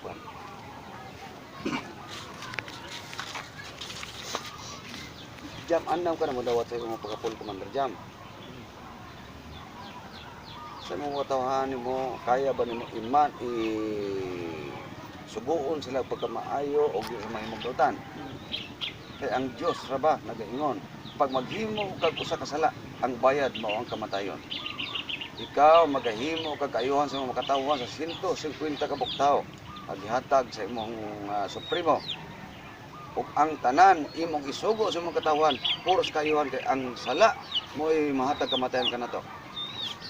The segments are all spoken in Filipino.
uban. Jam, anam ka na mo dawat sa imong pagkapul, Commander Jam. Sa mga tawahan mo, kaya ba nimo iman subuon sila pagkamaayo o di sa mga magdutan? Kay ang Dios ra ba nagaingon, pag maghimo kag usa ka sala, ang bayad mao ang kamatayon. Ikaw magahimo kag kaayuhan sa mga makatawhan sa 150 ka buktaw, paghihatag sa imong supremo. Ug ang tanan imong isugo sa imong katawhan, puros kaayuhan kay ang sala mo'y mahatag kamatayon kanato.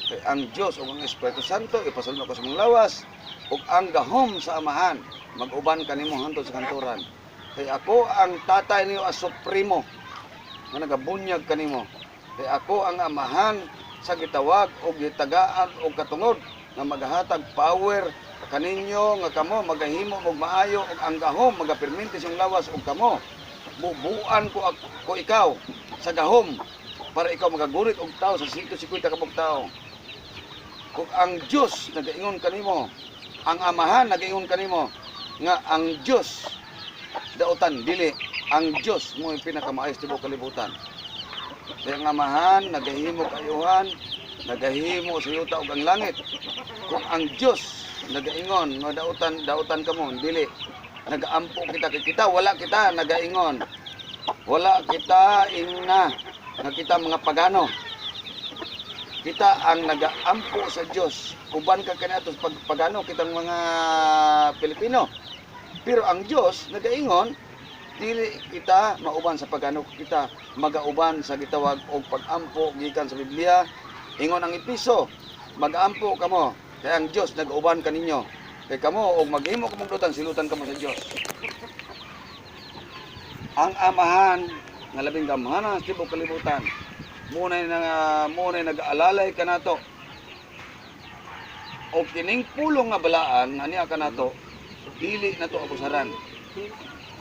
Kay ang Dios ug ang Espiritu Santo ipasulno ko sa mong lawas, ug ang gahom sa amahan mag-uban kanimo hangtod sa kanturan. Kay ako ang tatay niyo as supremo nga nagabunyag kanimo. Kay ako ang amahan sa gitawag o gitagaan o katungod nga maghatag power kaninyo nga kamo magahimo og maayo ug ang gahom magapirminti sa lawas ug kamo bubuan ko ikaw sa gahom para ikaw magagurit og tao sa 150 ka tao. Ug ang Dios nagaingon kanimo, ang amahan nagaingon kanimo nga ang Dios dautan dili ang Dios mo pinakamaayos tibuok kalibutan. Kaya ang amahan nagahimo kayuhan, nagahimo sa yuta ug ang langit. Kung ang Dios nagaingon nga dautan kamo dili nagaampo kita kay kita wala kita nagaingon. Wala kita ingna nga kita mga pagano. Kita ang nagaampo sa Dios. Uban ka kanatos pagano kitang mga Pilipino. Pero ang Dios nagaingon dili kita mauban sa pagano, kita magauban sa gitawag og pag-ampo gikan sa Biblia. Ingon ang Episo, mag-ampo kamo kay ang Dios nag-uban kaninyo. Kay kamo og maghimo kamo dutan silutan kamo sa Dios. Ang amahan nga labing gamhanan sa tibuok kalibutan munay nag-aalalay kanato. O kining pulong nga balaan aniya kanato dili nato abusaran.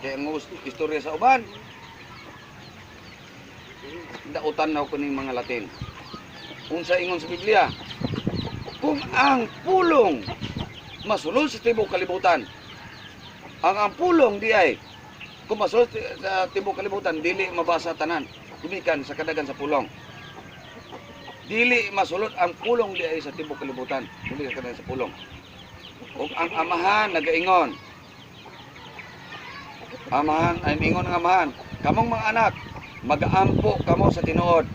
Kaya ang istorya sa uban dautan na ko ning mga Latin. Unsa ingon sa Biblia? Kung ang pulong masulod sa tibuok kalibutan, ang pulong di ay kung masulod sa tibuok kalibutan dili mabasa tanan gumikan sa kadagan sa pulong. Dili masulod ang pulong di ay sa tibuok kalibutan dili sa kadagan sa pulong. Ug ang amahan nagaingon, amahan ay mingon ng amahan, kamong mga anak mag-aampo kamo sa tinuod.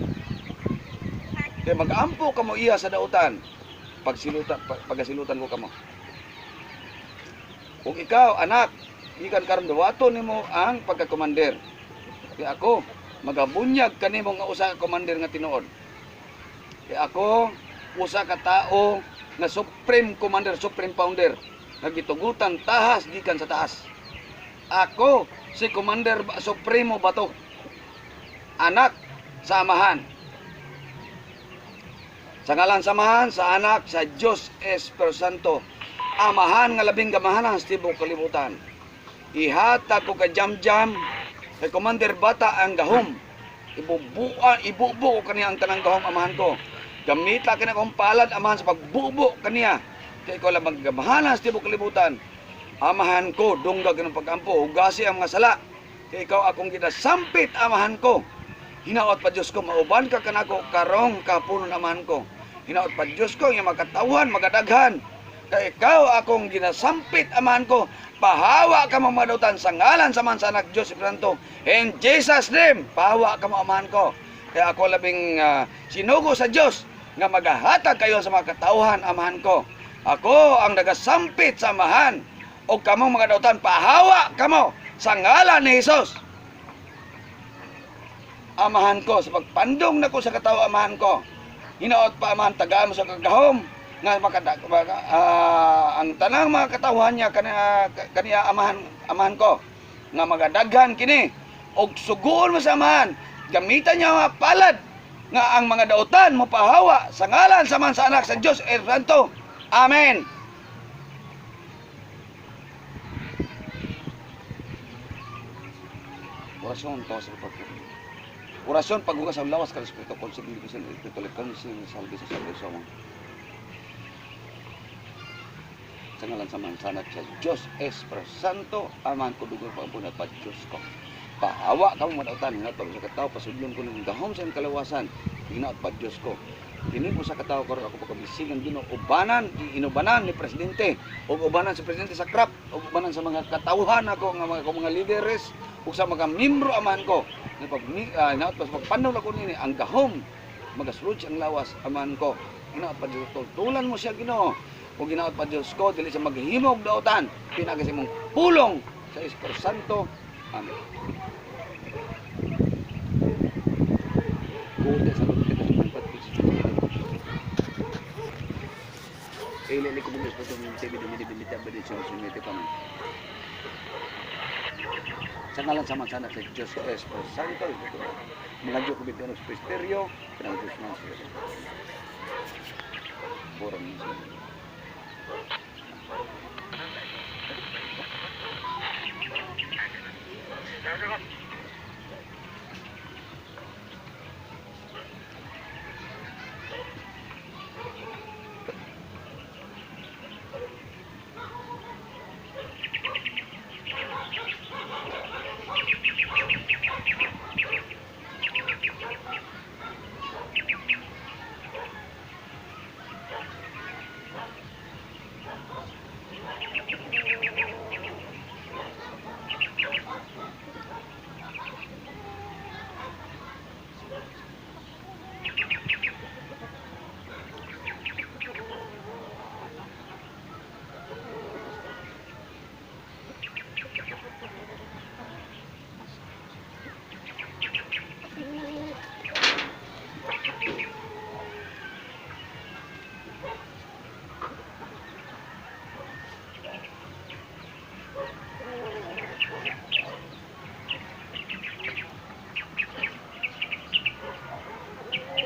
Kay mag-aampo kamo iya sa dautan pagasilutan ko kamo. Ug ikaw anak gikan karon dawaton nimo ang pagka-commander. Kay ako magabunyag kanimo nga usa ka commander nga tinuod. Kay ako usa ka tao nga supreme commander, supreme founder nga gitugutan tahas gikan sa taas. Ako si Commander Supremo Bato, anak sa amahan. Sa ngalan sa amahan, sa anak, sa Diyos Espiritu Santo, amahan nga labing gamahanan sa tibuok kalibutan. Ihatag ko ka jam-jam, kay Commander Bata ang gahom. Ibubo ko kaniya ang tanang gahom amahan ko. Gamita kaniya kong palad amahan sa pagbubo kaniya. Kay ko lang maggamahanan sa tibuok kalibutan. Amahan ko, dunggag ng pag-ampo, hugasi ang mga sala. Kaya ikaw akong ginasampit, amahan ko. Hinaot pa Diyos ko, mauban ka kanako, karong kapunon amahan ko. Hinaot pa Diyos ko, yung magkatawan, magadaghan. Kaya ikaw akong ginasampit, amahan ko. Pahawa ka mo madautan sa ngalan sa man sa anak Diyos Santo. In Jesus' name, pahawa ka mo, amahan ko. Kaya ako labing sinugo sa Diyos nga magahatag kayo sa mga katauhan, amahan ko. Ako ang nagasampit sa amahan. O kamong mga dautan, pahawa kamo sa ngalan ni Jesus. Amahan ko, sa pagpandong na ko sa katao, amahan ko. Hinaot pa, amahan, tagaan mo sa kagahom. Nga ang tanang mga katauhan niya, kaniya amahan ko. Nga magadaghan kini. O suguon mo sa amahan. Gamitan niya mga palad. Nga ang mga dautan mo pahawa sa ngalan sa man sa anak sa Diyos Santo. Amen. Orasyon to sa pagkakas. Orasyon pagbukas ang lawas ka respeto konsiglibisin respeto lekansin salbi sa mo. Sa ngalan sa mansanak sa Diyos Espiritu Santo, aman ko dugo pagpunat pa Diyos ko. Pahawa ka mo madautan nga to sa katao pasudlon ko ng gahom sa kalawasan. Hinaot pa Diyos ko. Kini po sa katao karon ako pagkabisigan Ginoo ubanan inubanan ni presidente o ubanan sa presidente sa krap o ubanan sa mga katauhan ako nga mga leaders ug sa mga membro amahan ko nga pag hinaot pa pagpanaw na ko nini ang gahom magasulod ang lawas amahan ko. Hinaot pa Diyos tulan mo siya Ginoo. O ginaot pa Diyos ko, dili siya maghimog dautan, pinagasi mong pulong sa Espiritu Santo. Amen. Kuda sa lupa kita ng patpis. Ilili ko bugos pa ito ng TV, dumidibimita ba din siya sumiti kami. Sa ngalan sa mansana sa Diyos Espiritu Santo, mga Diyos kubit ng Presbyterio, pinang Diyos ng Espiritu. Borong niya. Thank you.